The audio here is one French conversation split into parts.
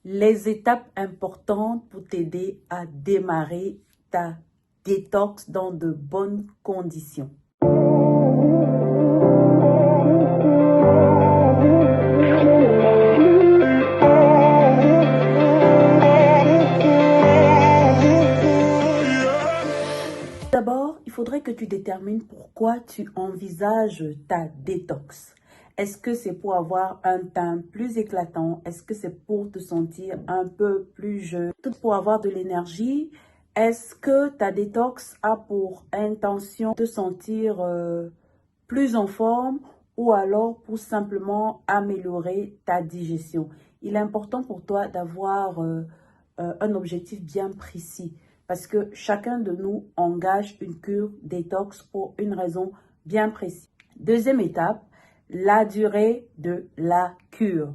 Les étapes importantes pour t'aider à démarrer ta détox dans de bonnes conditions. D'abord, il faudrait que tu détermines pourquoi tu envisages ta détox. Est-ce que c'est pour avoir un teint plus éclatant? Est-ce que c'est pour te sentir un peu plus jeune? Pour avoir de l'énergie? Est-ce que ta détox a pour intention de te sentir plus en forme ou alors pour simplement améliorer ta digestion? Il est important pour toi d'avoir un objectif bien précis parce que chacun de nous engage une cure détox pour une raison bien précise. Deuxième étape, la durée de la cure.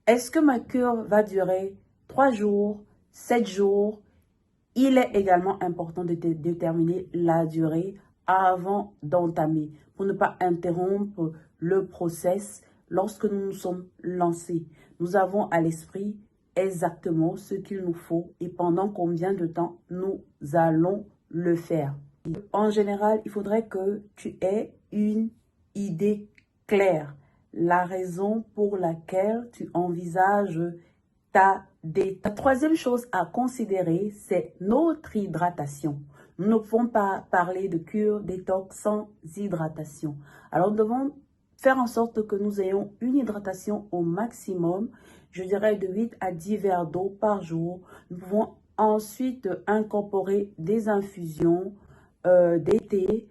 Est-ce que ma cure va durer 3 jours, 7 jours? Il est également important de déterminer la durée avant d'entamer pour ne pas interrompre le process lorsque nous nous sommes lancés. Nous avons à l'esprit exactement ce qu'il nous faut et pendant combien de temps nous allons le faire. En général, il faudrait que tu aies une idée claire, la raison pour laquelle tu envisages ta détox. La troisième chose à considérer, c'est notre hydratation. Nous ne pouvons pas parler de cure détox sans hydratation. Alors, nous devons faire en sorte que nous ayons une hydratation au maximum, je dirais de 8 à 10 verres d'eau par jour. Nous pouvons ensuite incorporer des infusions, des thés,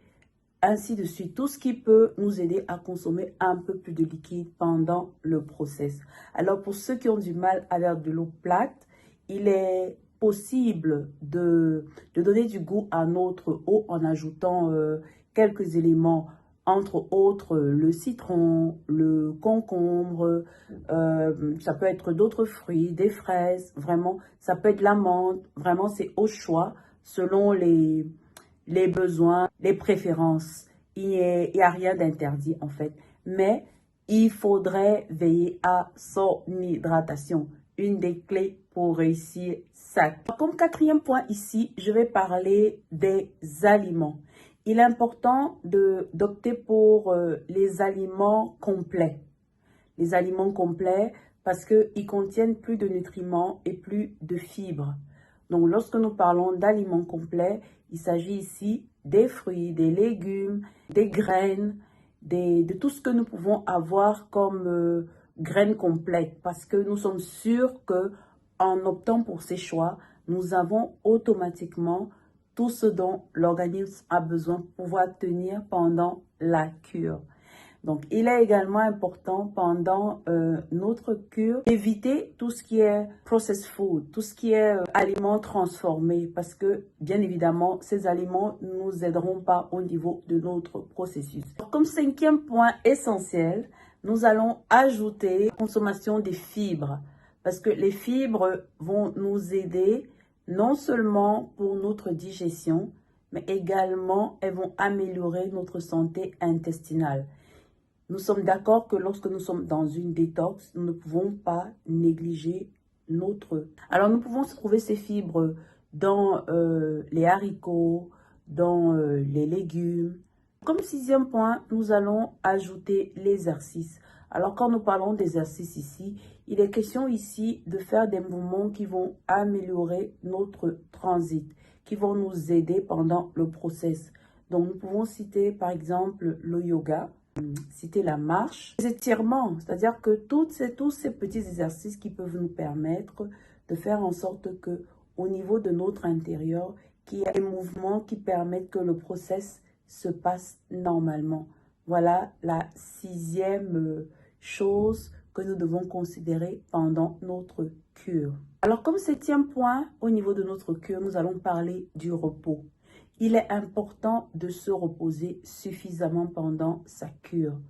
ainsi de suite. Tout ce qui peut nous aider à consommer un peu plus de liquide pendant le process. Alors, pour ceux qui ont du mal avec de l'eau plate, il est possible de donner du goût à notre eau en ajoutant quelques éléments, entre autres le citron, le concombre, ça peut être d'autres fruits, des fraises, vraiment, ça peut être l'amande, vraiment c'est au choix selon les besoins, les préférences. Il n'y a rien d'interdit en fait. Mais il faudrait veiller à son hydratation. Une des clés pour réussir ça. Comme quatrième point ici, je vais parler des aliments. Il est important d'opter pour les aliments complets. Les aliments complets parce qu'ils contiennent plus de nutriments et plus de fibres. Donc, lorsque nous parlons d'aliments complets, il s'agit ici des fruits, des légumes, des graines, de tout ce que nous pouvons avoir comme graines complètes. Parce que nous sommes sûrs que en optant pour ces choix, nous avons automatiquement tout ce dont l'organisme a besoin pour pouvoir tenir pendant la cure. Donc, il est également important pendant notre cure d'éviter tout ce qui est processed food, tout ce qui est aliments transformés, parce que, bien évidemment, ces aliments ne nous aideront pas au niveau de notre processus. Comme cinquième point essentiel, nous allons ajouter la consommation des fibres, parce que les fibres vont nous aider non seulement pour notre digestion, mais également elles vont améliorer notre santé intestinale. Nous sommes d'accord que lorsque nous sommes dans une détox, nous ne pouvons pas négliger notre... Alors, nous pouvons trouver ces fibres dans les haricots, dans les légumes. Comme sixième point, nous allons ajouter l'exercice. Alors, quand nous parlons d'exercice ici, il est question ici de faire des mouvements qui vont améliorer notre transit, qui vont nous aider pendant le process. Donc, nous pouvons citer par exemple le yoga, citer la marche, les étirements, c'est-à-dire que tous ces petits exercices qui peuvent nous permettre de faire en sorte que au niveau de notre intérieur, qu'il y ait des mouvements qui permettent que le process se passe normalement. Voilà la sixième chose que nous devons considérer pendant notre cure. Alors, comme septième point, au niveau de notre cure, nous allons parler du repos. Il est important de se reposer suffisamment pendant sa cure.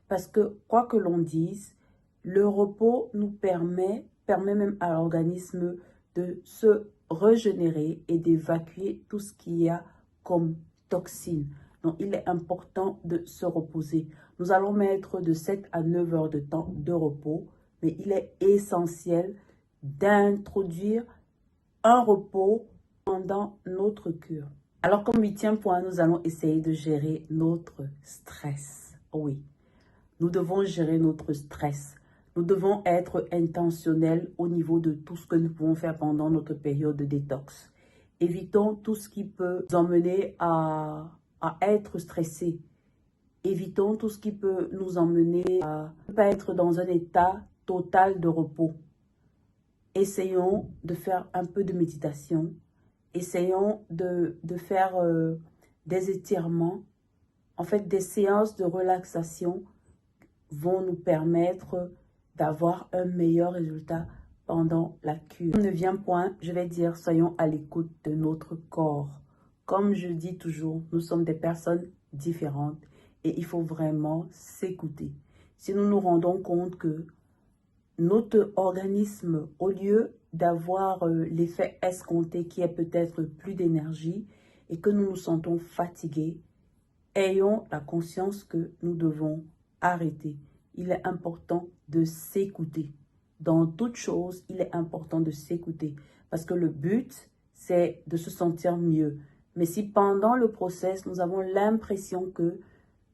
Parce que, quoi que l'on dise, le repos nous permet même à l'organisme de se régénérer et d'évacuer tout ce qu'il y a comme toxines. Donc, il est important de se reposer. Nous allons mettre de 7 à 9 heures de temps de repos, mais il est essentiel d'introduire un repos pendant notre cure. Alors, comme 8e point, nous allons essayer de gérer notre stress. Oui, nous devons gérer notre stress. Nous devons être intentionnels au niveau de tout ce que nous pouvons faire pendant notre période de détox. Évitons tout ce qui peut nous emmener à être stressés. Évitons tout ce qui peut nous emmener à ne pas être dans un état total de repos. Essayons de faire un peu de méditation. Essayons de faire des étirements. En fait, des séances de relaxation vont nous permettre d'avoir un meilleur résultat pendant la cure. 9e point, je vais dire, soyons à l'écoute de notre corps. Comme je dis toujours, nous sommes des personnes différentes et il faut vraiment s'écouter. Si nous nous rendons compte que notre organisme, au lieu d'avoir l'effet escompté qui est peut-être plus d'énergie et que nous nous sentons fatigués, ayons la conscience que nous devons arrêter. Il est important de s'écouter. Dans toute chose, il est important de s'écouter parce que le but, c'est de se sentir mieux. Mais si pendant le process, nous avons l'impression que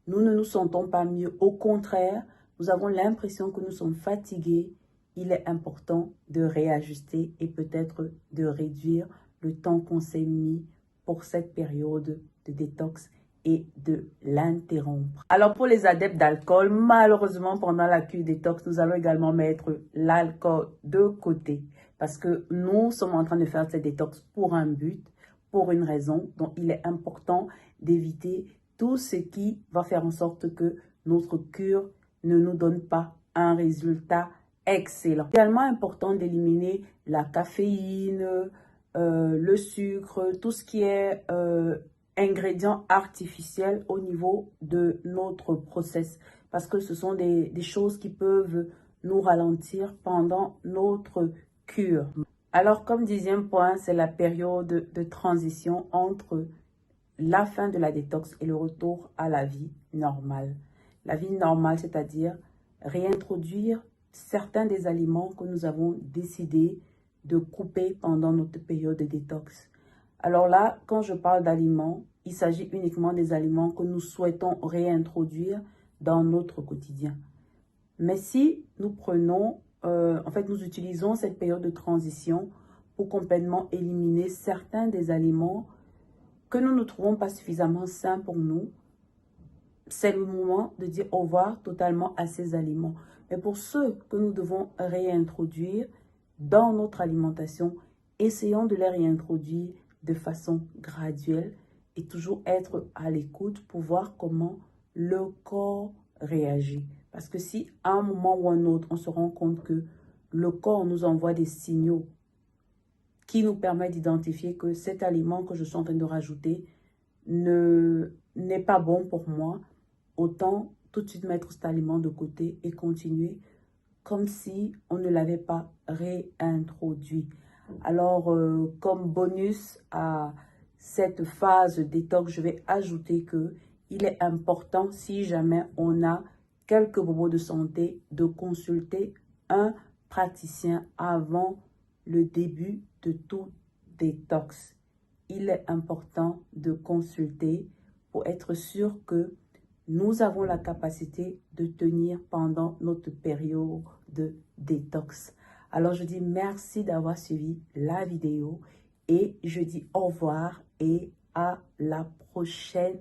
nous ne nous sentons pas mieux, au contraire, nous avons l'impression que nous sommes fatigués, il est important de réajuster et peut-être de réduire le temps qu'on s'est mis pour cette période de détox et de l'interrompre. Alors pour les adeptes d'alcool, malheureusement pendant la cure détox, nous allons également mettre l'alcool de côté parce que nous sommes en train de faire cette détox pour un but, pour une raison. Donc il est important d'éviter tout ce qui va faire en sorte que notre cure ne nous donne pas un résultat excellent. C'est également important d'éliminer la caféine, le sucre, tout ce qui est ingrédients artificiels au niveau de notre process. Parce que ce sont des choses qui peuvent nous ralentir pendant notre cure. Alors, comme 10e point, c'est la période de transition entre la fin de la détox et le retour à la vie normale. La vie normale, c'est-à-dire réintroduire certains des aliments que nous avons décidé de couper pendant notre période de détox. Alors là, quand je parle d'aliments, il s'agit uniquement des aliments que nous souhaitons réintroduire dans notre quotidien. Mais si nous prenons, nous utilisons cette période de transition pour complètement éliminer certains des aliments que nous ne trouvons pas suffisamment sains pour nous, c'est le moment de dire au revoir totalement à ces aliments. Mais pour ceux que nous devons réintroduire dans notre alimentation, essayons de les réintroduire de façon graduelle et toujours être à l'écoute pour voir comment le corps réagit. Parce que si à un moment ou un autre, on se rend compte que le corps nous envoie des signaux qui nous permettent d'identifier que cet aliment que je suis en train de rajouter n'est pas bon pour moi, autant tout de suite mettre cet aliment de côté et continuer comme si on ne l'avait pas réintroduit. Alors, comme bonus à cette phase détox, je vais ajouter que il est important, si jamais on a quelques bobos de santé, de consulter un praticien avant le début de tout détox. Il est important de consulter pour être sûr que nous avons la capacité de tenir pendant notre période de détox. Alors, je dis merci d'avoir suivi la vidéo et je dis au revoir et à la prochaine.